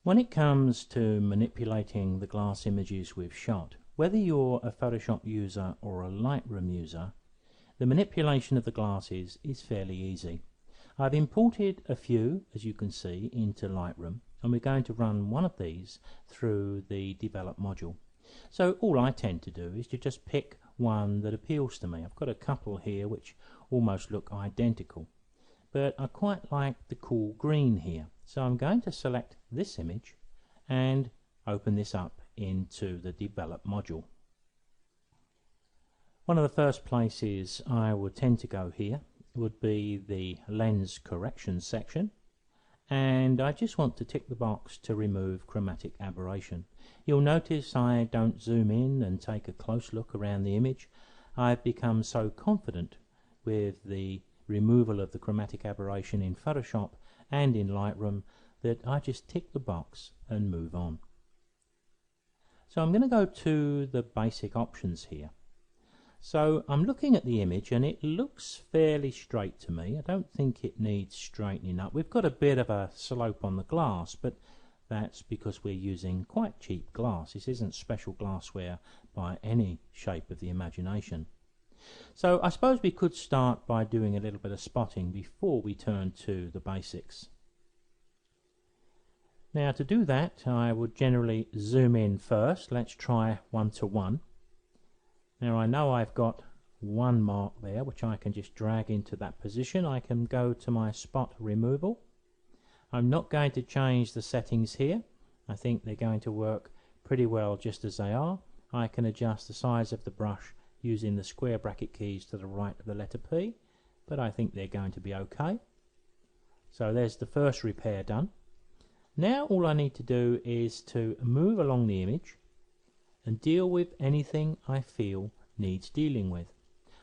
When it comes to manipulating the glass images we've shot, whether you're a Photoshop user or a Lightroom user, the manipulation of the glasses is fairly easy. I've imported a few, as you can see, into Lightroom, and we're going to run one of these through the Develop module. So all I tend to do is to just pick one that appeals to me. I've got a couple here which almost look identical, but I quite like the cool green here. So I'm going to select this image and open this up into the Develop module. One of the first places I would tend to go here would be the lens correction section, and I just want to tick the box to remove chromatic aberration. You'll notice I don't zoom in and take a close look around the image. I've become so confident with the removal of the chromatic aberration in Photoshop and in Lightroom that I just tick the box and move on. So I'm going to go to the basic options here. So I'm looking at the image and it looks fairly straight to me. I don't think it needs straightening up. We've got a bit of a slope on the glass, but that's because we're using quite cheap glass. This isn't special glassware by any shape of the imagination. So I suppose we could start by doing a little bit of spotting before we turn to the basics. Now to do that I would generally zoom in first. Let's try 1:1. Now I know I've got one mark there which I can just drag into that position. I can go to my spot removal. I'm not going to change the settings here. I think they're going to work pretty well just as they are. I can adjust the size of the brush using the square bracket keys to the right of the letter P, but I think they're going to be okay. So there's the first repair done. Now all I need to do is to move along the image and deal with anything I feel needs dealing with.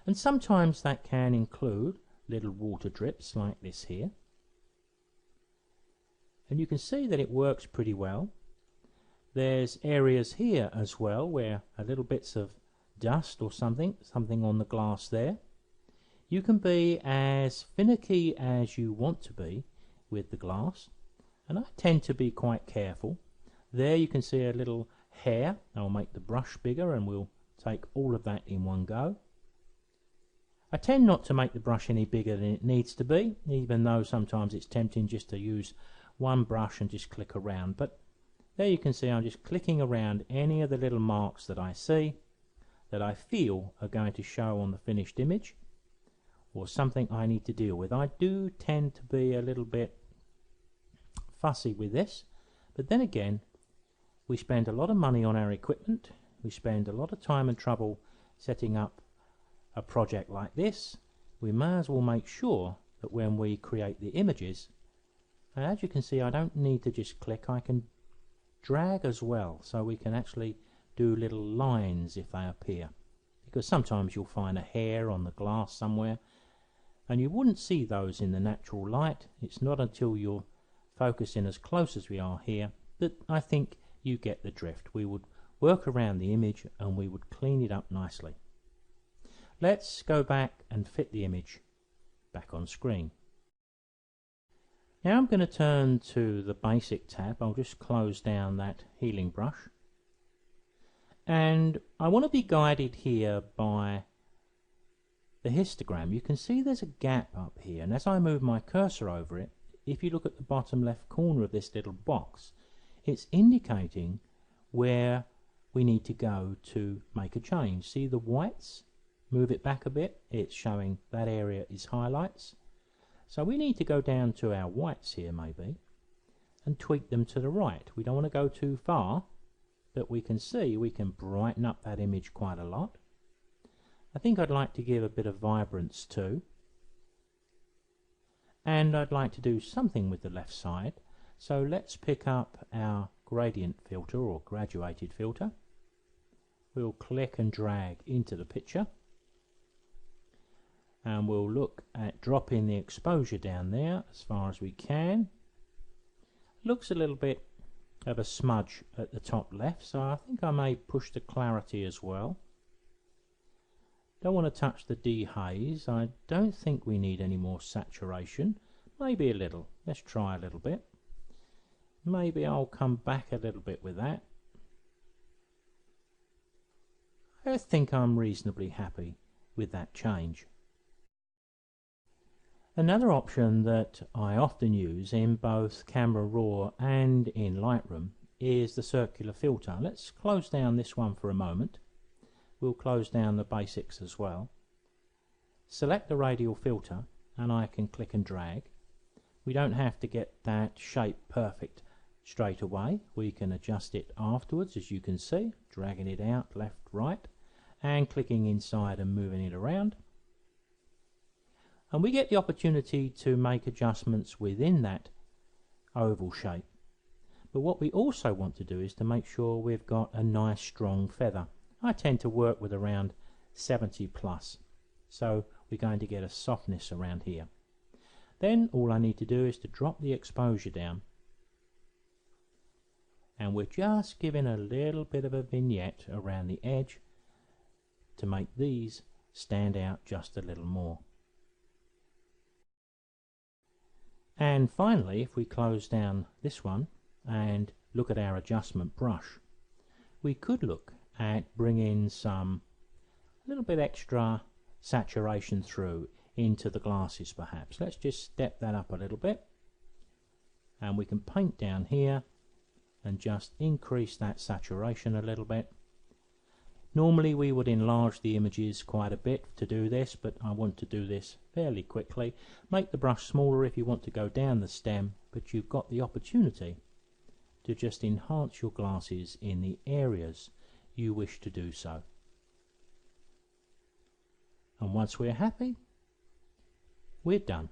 And sometimes that can include little water drips like this here. And you can see that it works pretty well. There's areas here as well where a little bits of dust or something on the glass there. You can be as finicky as you want to be with the glass, and I tend to be quite careful. There you can see a little hair. I'll make the brush bigger and we'll take all of that in one go. I tend not to make the brush any bigger than it needs to be, even though sometimes it's tempting just to use one brush and just click around. But there you can see I'm just clicking around any of the little marks that I see that I feel are going to show on the finished image, or something I need to deal with. I do tend to be a little bit fussy with this, but then again, we spend a lot of money on our equipment. We spend a lot of time and trouble setting up a project like this. We may as well make sure that when we create the images, and as you can see I don't need to just click, I can drag as well, so we can actually do little lines if they appear, because sometimes you'll find a hair on the glass somewhere and you wouldn't see those in the natural light. It's not until you're focusing as close as we are here that I think you get the drift. We would work around the image and we would clean it up nicely. Let's go back and fit the image back on screen. Now I'm going to turn to the basic tab. I'll just close down that healing brush, and I want to be guided here by the histogram. You can see there's a gap up here, and as I move my cursor over it, if you look at the bottom left corner of this little box, it's indicating where we need to go to make a change. See the whites? Move it back a bit, it's showing that area is highlights. So we need to go down to our whites here maybe and tweak them to the right. We don't want to go too far, but we can see we can brighten up that image quite a lot. I think I'd like to give a bit of vibrance too, and I'd like to do something with the left side. So let's pick up our gradient filter or graduated filter. We'll click and drag into the picture, and we'll look at dropping the exposure down there as far as we can. Looks a little bit of a smudge at the top left, so I think I may push the clarity as well. Don't want to touch the dehaze. I don't think we need any more saturation. Maybe a little. Let's try a little bit. Maybe I'll come back a little bit with that. I think I'm reasonably happy with that change. Another option that I often use in both Camera Raw and in Lightroom is the circular filter. Let's close down this one for a moment. We'll close down the basics as well. Select the radial filter and I can click and drag. We don't have to get that shape perfect straight away. We can adjust it afterwards, as you can see, dragging it out left, right, and clicking inside and moving it around. And we get the opportunity to make adjustments within that oval shape. But what we also want to do is to make sure we've got a nice strong feather. I tend to work with around 70 plus, so we're going to get a softness around here. Then all I need to do is to drop the exposure down, and we're just giving a little bit of a vignette around the edge to make these stand out just a little more. And finally, if we close down this one and look at our adjustment brush, we could look at bringing some little bit extra saturation through into the glasses perhaps. Let's just step that up a little bit, and we can paint down here and just increase that saturation a little bit. Normally we would enlarge the images quite a bit to do this, but I want to do this fairly quickly. Make the brush smaller if you want to go down the stem, but you've got the opportunity to just enhance your glasses in the areas you wish to do so. And once we're happy, we're done.